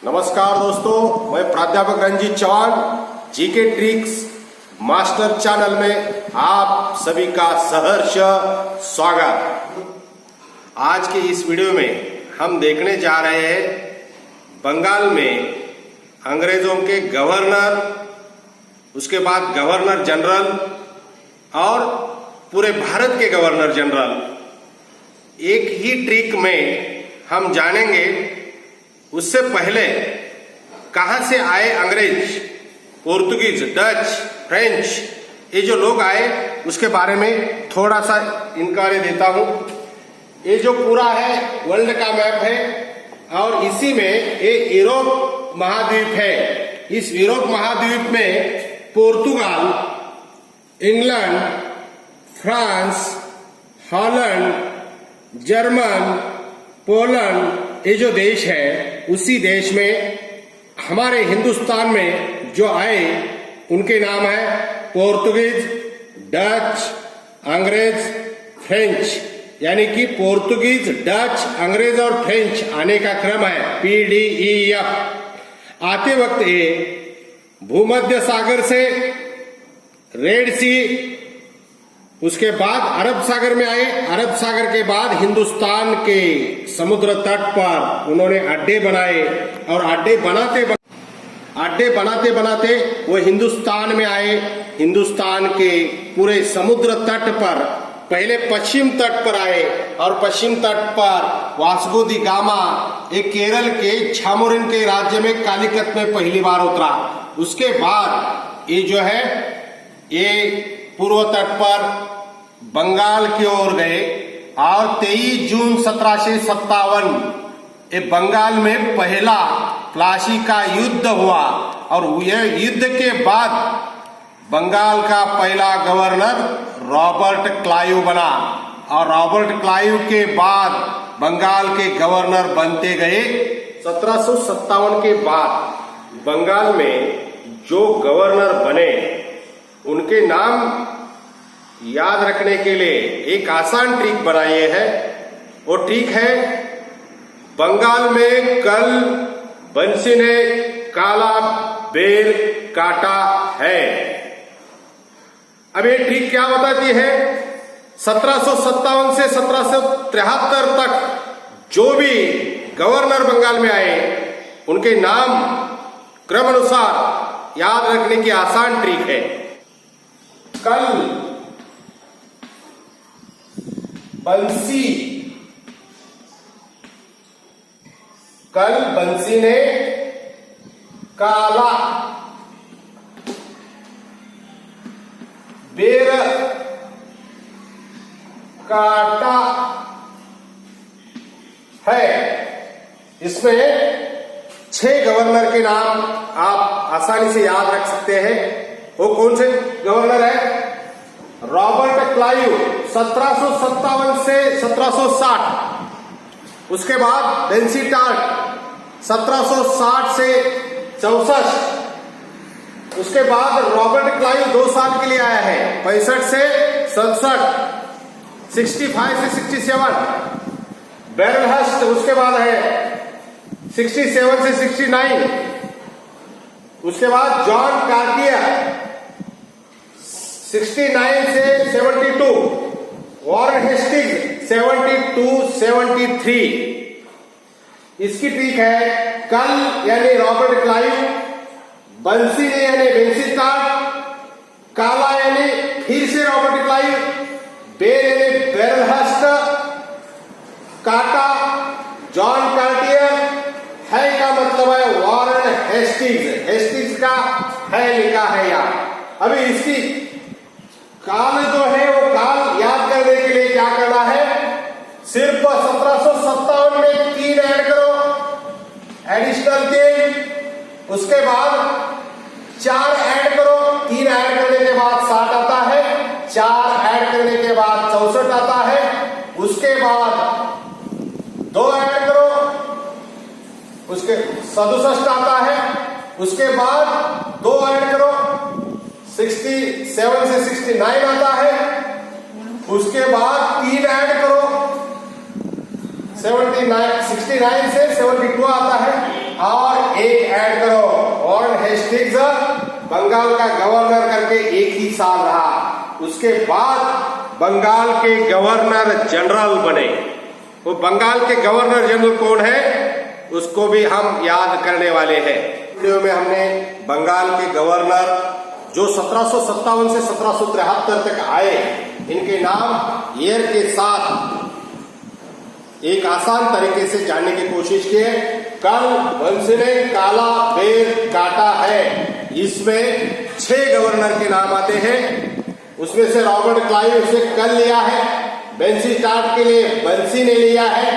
नमस्कार दोस्तों, मैं प्राध्यापक Ranjit Chauhan GK tricks master channel में आप सभी का सहर्ष स्वागत। आज के इस वीडियो में हम देखने जा रहे हैं बंगाल में अंग्रेजों के गवर्नर, उसके बाद गवर्नर जनरल और पूरे भारत के गवर्नर जनरल। एक ही ट्रिक में हम जानेंगे उससे पहले कहां से आए अंग्रेज, पोर्तुगीज, डच, फ्रेंच, ये जो लोग आए उसके बारे में थोड़ा सा इंक्वायरी देता हूं। ये जो पूरा है वर्ल्ड का मैप है और इसी में एक यूरोप महाद्वीप है। इस यूरोप महाद्वीप में Portugal, England, France, Holland, German, Poland, ये जो देश है उसी देश में हमारे हिंदुस्तान में जो आए उनके नाम है पोर्तुगीज, डच, अंग्रेज, फ्रेंच। यानी कि पोर्तुगीज, डच, अंग्रेज और फ्रेंच आने का क्रम है PDEF। आते वक्त ये भूमध्य सागर से रेड सी, उसके बाद अरब सागर में आए। अरब सागर के बाद हिंदुस्तान के समुद्र तट पर उन्होंने अड्डे बनाए और अड्डे बनाते बनाते वो हिंदुस्तान में आए। हिंदुस्तान के पूरे समुद्र तट पर पहले पश्चिम तट पर आए और पश्चिम तट पर वास्को दी गामा एक केरल के झामोरिन के राज्य में कालीकत में पहली बार उतरा। उसके बाद ये जो है ये पूर्व तट पर बंगाल की ओर गए और 23 जून 1757 ये बंगाल में पहला प्लासी का युद्ध हुआ और यह युद्ध के बाद बंगाल का पहला गवर्नर रॉबर्ट क्लाइव बना और रॉबर्ट क्लाइव के बाद बंगाल के गवर्नर बनते गए। 1757 के बाद बंगाल में जो गवर्नर बने उनके नाम याद रखने के लिए एक आसान ट्रिक बनाई है। वो ट्रिक है, बंगाल में कल बंसी ने काला बेर काटा है। अब ये ट्रिक क्या बताती है? 1757 से 1773 तक जो भी गवर्नर बंगाल में आए उनके नाम क्रम अनुसार याद रखने की आसान ट्रिक है। कल बंसी ने काला बेर काटा है। इसमें 6 गवर्नर के नाम आप आसानी से याद रख सकते हैं। वो कौन से गवर्नर है? रॉबर्ट क्लाइव 1757 से 1760, उसके बाद बेंसी टार्ट 1760 से 64, उसके बाद रॉबर्ट क्लाइव 2 साल के लिए आया है 65 से 67, 65 से 67, बेरलहस्ट उसके बाद है 67 से 69, उसके बाद जॉन कार्टियर 69 से 72, वॉरेन हेस्टिंग्स 72 73। इसकी ट्रिक है, कल यानी रॉबर्ट क्लाइव, बंसी यानी बेंसी टार्ट, काला यानी फिर से रॉबर्ट क्लाइव, बेर यानी बेरलहस्ट, काटा जॉन कार्टियर, है का मतलब है वॉरेन हेस्टिंग्स। हेस्टिंग्स का है लिखा है यहाँ। अभी इसकी काल जो है वो काल याद करने के लिए क्या करना है? सिर्फ 1757 में 3 ऐड करो, एडिशनल 3, उसके बाद 4 ऐड करो, 3 ऐड करने के बाद 60 आता है, 4 ऐड करने के बाद 64 आता है, उसके बाद 2 ऐड करो, उसके 67 आता है, उसके बाद 2 ऐड करो 67 से 69 आता है, उसके बाद 3 ऐड करो 69 से 72 आता है और एक ऐड करो, वॉरेन हेस्टिंग्स बंगाल का गवर्नर करके एक ही साल रहा। उसके बाद बंगाल के गवर्नर जनरल बने। वो बंगाल के गवर्नर जनरल कौन है उसको भी हम याद करने वाले हैं। वीडियो में हमने बंगाल के गवर्नर जो 1757 से 1773 तक आए, इनके नाम ईयर के साथ एक आसान तरीके से जानने की कोशिश की है। कल बंसी ने काला बेर काटा है, इसमें 6 गवर्नर के नाम आते हैं। उसमें से रॉबर्ट क्लाइव से कल लिया है, बंसी टाट के लिए बंसी ने लिया है,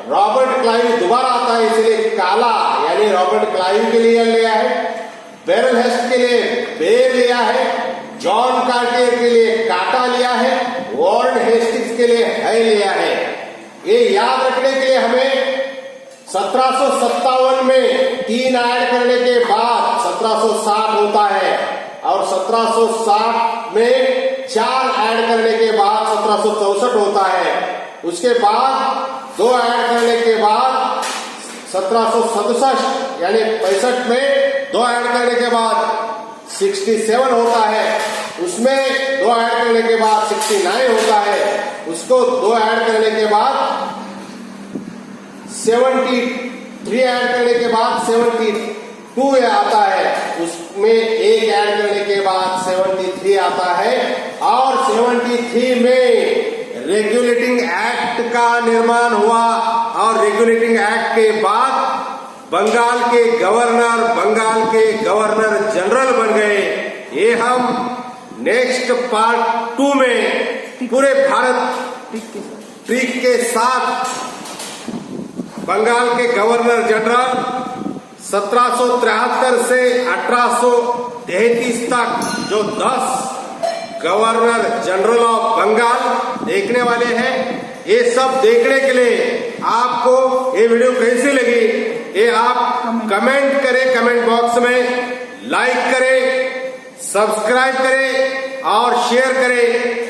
रॉबर्ट क्लाइव दोबारा आता है इसलिए काला यानी रॉबर्ट क्लाइव के लिए लिया है, बैरल हेस्ट के लिए बेर लिया है, जॉन कार्टियर के लिए काटा लिया है, वॉरेन हेस्टिंग्स के लिए है लिया है। ये याद रखने के लिए हमें 1757 में 3 ऐड करने के बाद 1760 होता है और 1760 में 4 ऐड करने के बाद 1764 होता है। उसके बाद 2 ऐड करने के बाद 1767 यानी 65 में 2 ऐड करने के बाद 67 होता है। उसमें 2 ऐड करने के बाद 69 होता है। उसको 2 ऐड करने के बाद 73 ऐड करने के बाद 72 आता है। उसमें 1 ऐड करने के बाद 73 आता है और 73 में रेगुलेटिंग एक्ट का निर्माण हुआ और रेगुलेटिंग एक्ट के बाद बंगाल के गवर्नर जनरल बन गए। ये हम नेक्स्ट पार्ट 2 में पूरे भारत ट्रिक के साथ बंगाल के गवर्नर जनरल 1773 से 1833 तक जो 10 गवर्नर जनरल ऑफ बंगाल देखने वाले हैं। ये सब देखने के लिए आपको ये वीडियो कैसी लगी ये आप कमेंट करें, कमेंट बॉक्स में लाइक करें, सब्सक्राइब करें और शेयर करें।